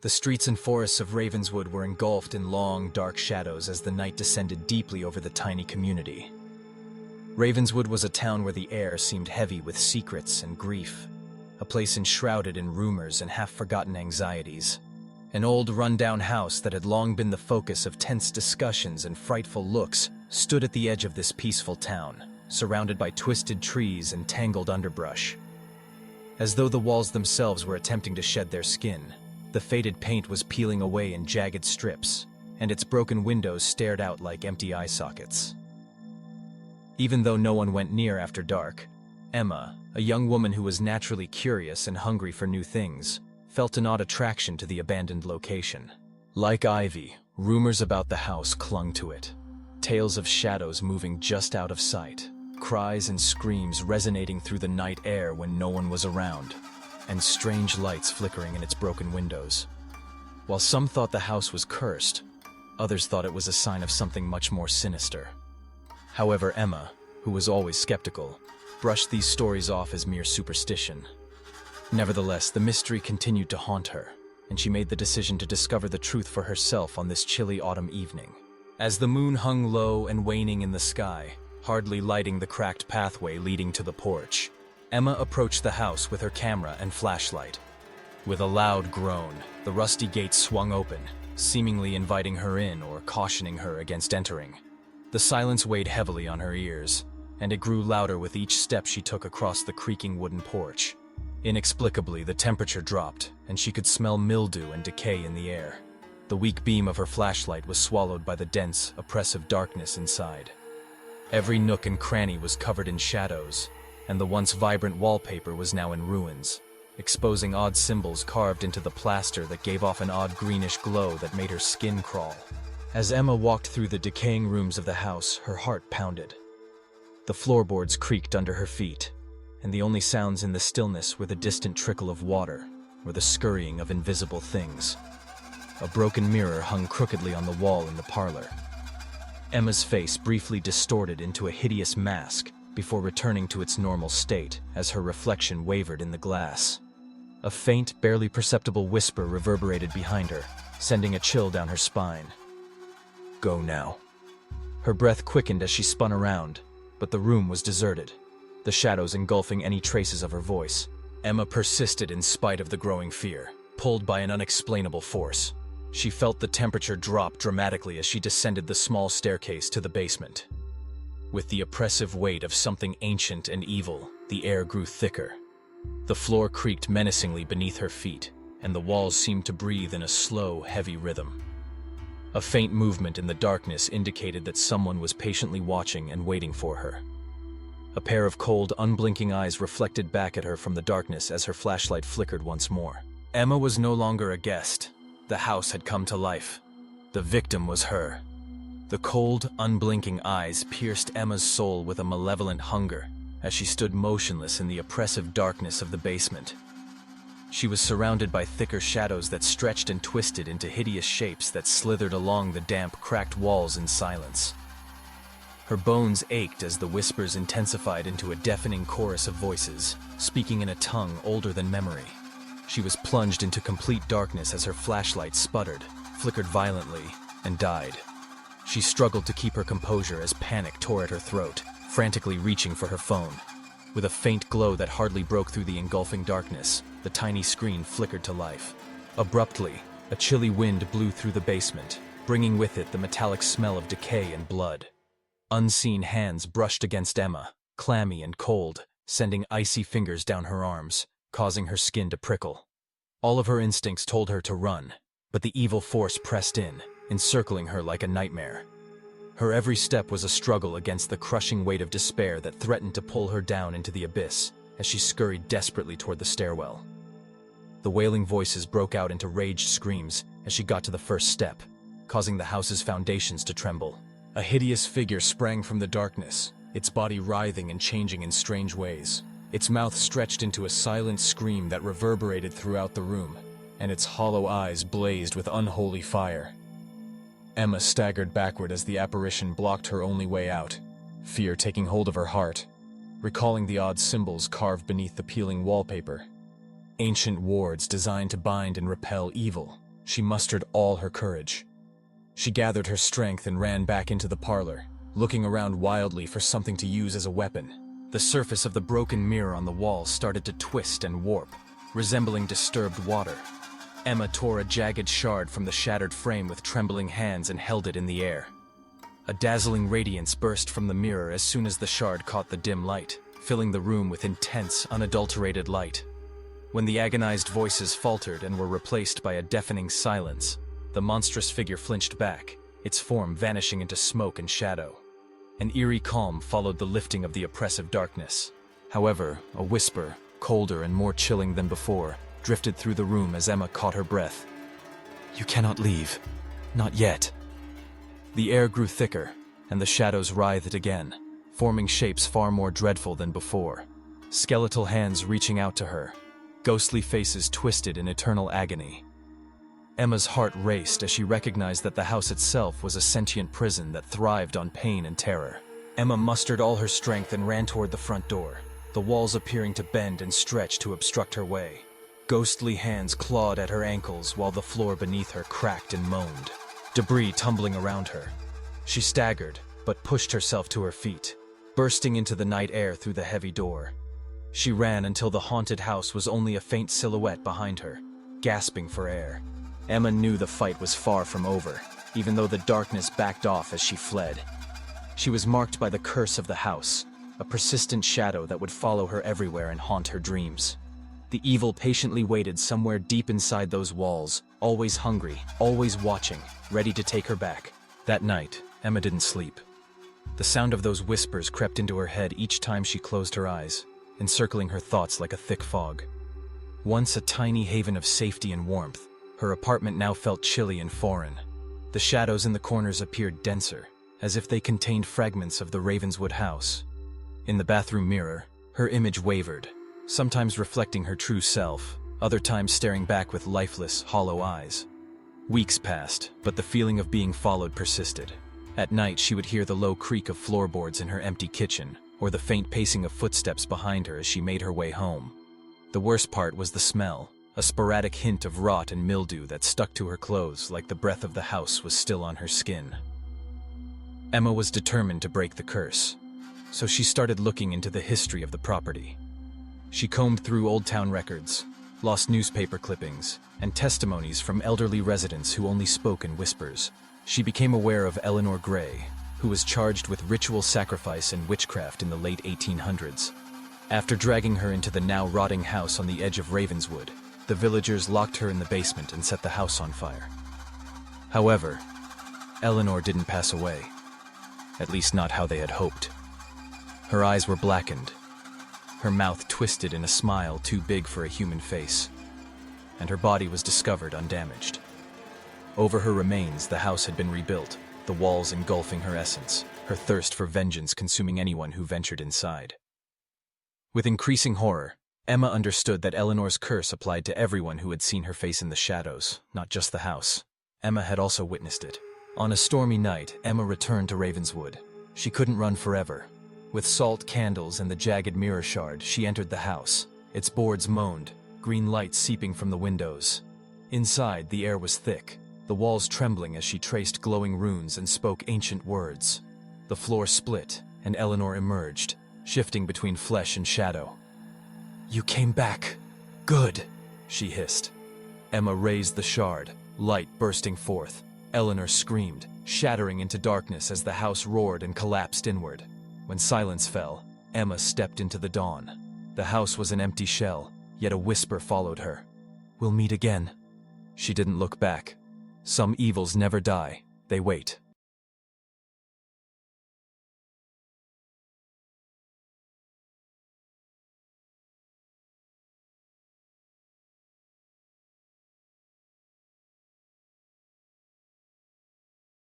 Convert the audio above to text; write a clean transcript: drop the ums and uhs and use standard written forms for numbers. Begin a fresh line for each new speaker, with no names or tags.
The streets and forests of Ravenswood were engulfed in long, dark shadows as the night descended deeply over the tiny community. Ravenswood was a town where the air seemed heavy with secrets and grief, a place enshrouded in rumors and half-forgotten anxieties. An old, run-down house that had long been the focus of tense discussions and frightful looks stood at the edge of this peaceful town, surrounded by twisted trees and tangled underbrush. As though the walls themselves were attempting to shed their skin, the faded paint was peeling away in jagged strips, and its broken windows stared out like empty eye sockets. Even though no one went near after dark, Emma, a young woman who was naturally curious and hungry for new things, felt an odd attraction to the abandoned location. Like ivy, rumors about the house clung to it. Tales of shadows moving just out of sight, cries and screams resonating through the night air when no one was around, and strange lights flickering in its broken windows. While some thought the house was cursed, others thought it was a sign of something much more sinister. However, Emma, who was always skeptical, brushed these stories off as mere superstition. Nevertheless, the mystery continued to haunt her, and she made the decision to discover the truth for herself on this chilly autumn evening. As the moon hung low and waning in the sky, hardly lighting the cracked pathway leading to the porch, Emma approached the house with her camera and flashlight. With a loud groan, the rusty gate swung open, seemingly inviting her in or cautioning her against entering. The silence weighed heavily on her ears, and it grew louder with each step she took across the creaking wooden porch. Inexplicably, the temperature dropped, and she could smell mildew and decay in the air. The weak beam of her flashlight was swallowed by the dense, oppressive darkness inside. Every nook and cranny was covered in shadows, and the once vibrant wallpaper was now in ruins, exposing odd symbols carved into the plaster that gave off an odd greenish glow that made her skin crawl. As Emma walked through the decaying rooms of the house, her heart pounded. The floorboards creaked under her feet, and the only sounds in the stillness were the distant trickle of water or the scurrying of invisible things. A broken mirror hung crookedly on the wall in the parlor. Emma's face briefly distorted into a hideous mask before returning to its normal state as her reflection wavered in the glass. A faint, barely perceptible whisper reverberated behind her, sending a chill down her spine. "Go now." Her breath quickened as she spun around, but the room was deserted, the shadows engulfing any traces of her voice. Emma persisted in spite of the growing fear, pulled by an unexplainable force. She felt the temperature drop dramatically as she descended the small staircase to the basement. With the oppressive weight of something ancient and evil, the air grew thicker. The floor creaked menacingly beneath her feet, and the walls seemed to breathe in a slow, heavy rhythm. A faint movement in the darkness indicated that someone was patiently watching and waiting for her. A pair of cold, unblinking eyes reflected back at her from the darkness as her flashlight flickered once more. Emma was no longer a guest. The house had come to life. The victim was her. The cold, unblinking eyes pierced Emma's soul with a malevolent hunger as she stood motionless in the oppressive darkness of the basement. She was surrounded by thicker shadows that stretched and twisted into hideous shapes that slithered along the damp, cracked walls in silence. Her bones ached as the whispers intensified into a deafening chorus of voices, speaking in a tongue older than memory. She was plunged into complete darkness as her flashlight sputtered, flickered violently, and died. She struggled to keep her composure as panic tore at her throat, frantically reaching for her phone. With a faint glow that hardly broke through the engulfing darkness, the tiny screen flickered to life. Abruptly, a chilly wind blew through the basement, bringing with it the metallic smell of decay and blood. Unseen hands brushed against Emma, clammy and cold, sending icy fingers down her arms, causing her skin to prickle. All of her instincts told her to run, but the evil force pressed in, encircling her like a nightmare. Her every step was a struggle against the crushing weight of despair that threatened to pull her down into the abyss as she scurried desperately toward the stairwell. The wailing voices broke out into raged screams as she got to the first step, causing the house's foundations to tremble. A hideous figure sprang from the darkness, its body writhing and changing in strange ways. Its mouth stretched into a silent scream that reverberated throughout the room, and its hollow eyes blazed with unholy fire. Emma staggered backward as the apparition blocked her only way out, fear taking hold of her heart, recalling the odd symbols carved beneath the peeling wallpaper. Ancient wards designed to bind and repel evil, She mustered all her courage. She gathered her strength and ran back into the parlor, looking around wildly for something to use as a weapon. The surface of the broken mirror on the wall started to twist and warp, resembling disturbed water. Emma tore a jagged shard from the shattered frame with trembling hands and held it in the air. A dazzling radiance burst from the mirror as soon as the shard caught the dim light, filling the room with intense, unadulterated light. When the agonized voices faltered and were replaced by a deafening silence, the monstrous figure flinched back, its form vanishing into smoke and shadow. An eerie calm followed the lifting of the oppressive darkness. However, a whisper, colder and more chilling than before, drifted through the room as Emma caught her breath. "You cannot leave. Not yet." The air grew thicker, and the shadows writhed again, forming shapes far more dreadful than before. Skeletal hands reaching out to her, ghostly faces twisted in eternal agony. Emma's heart raced as she recognized that the house itself was a sentient prison that thrived on pain and terror. Emma mustered all her strength and ran toward the front door, the walls appearing to bend and stretch to obstruct her way. Ghostly hands clawed at her ankles while the floor beneath her cracked and moaned, debris tumbling around her. She staggered, but pushed herself to her feet, bursting into the night air through the heavy door. She ran until the haunted house was only a faint silhouette behind her, gasping for air. Emma knew the fight was far from over, even though the darkness backed off as she fled. She was marked by the curse of the house, a persistent shadow that would follow her everywhere and haunt her dreams. The evil patiently waited somewhere deep inside those walls, always hungry, always watching, ready to take her back. That night, Emma didn't sleep. The sound of those whispers crept into her head each time she closed her eyes, encircling her thoughts like a thick fog. Once a tiny haven of safety and warmth, her apartment now felt chilly and foreign. The shadows in the corners appeared denser, as if they contained fragments of the Ravenswood house. In the bathroom mirror, her image wavered, sometimes reflecting her true self, other times staring back with lifeless, hollow eyes. Weeks passed, but the feeling of being followed persisted. At night, she would hear the low creak of floorboards in her empty kitchen, or the faint pacing of footsteps behind her as she made her way home. The worst part was the smell, a sporadic hint of rot and mildew that stuck to her clothes like the breath of the house was still on her skin. Emma was determined to break the curse, so she started looking into the history of the property. She combed through old town records, lost newspaper clippings, and testimonies from elderly residents who only spoke in whispers. She became aware of Eleanor Gray, who was charged with ritual sacrifice and witchcraft in the late 1800s. After dragging her into the now rotting house on the edge of Ravenswood, the villagers locked her in the basement and set the house on fire. However, Eleanor didn't pass away, at least not how they had hoped. Her eyes were blackened, her mouth twisted in a smile too big for a human face, and her body was discovered undamaged. Over her remains, the house had been rebuilt, the walls engulfing her essence, her thirst for vengeance consuming anyone who ventured inside. With increasing horror, Emma understood that Eleanor's curse applied to everyone who had seen her face in the shadows, not just the house. Emma had also witnessed it. On a stormy night, Emma returned to Ravenswood. She couldn't run forever. With salt candles and the jagged mirror shard, she entered the house. Its boards moaned, green light seeping from the windows. Inside, the air was thick, the walls trembling as she traced glowing runes and spoke ancient words. The floor split, and Eleanor emerged, shifting between flesh and shadow. "You came back. Good," she hissed. Emma raised the shard, light bursting forth. Eleanor screamed, shattering into darkness as the house roared and collapsed inward. When silence fell, Emma stepped into the dawn. The house was an empty shell, yet a whisper followed her. "We'll meet again." She didn't look back. Some evils never die, they wait.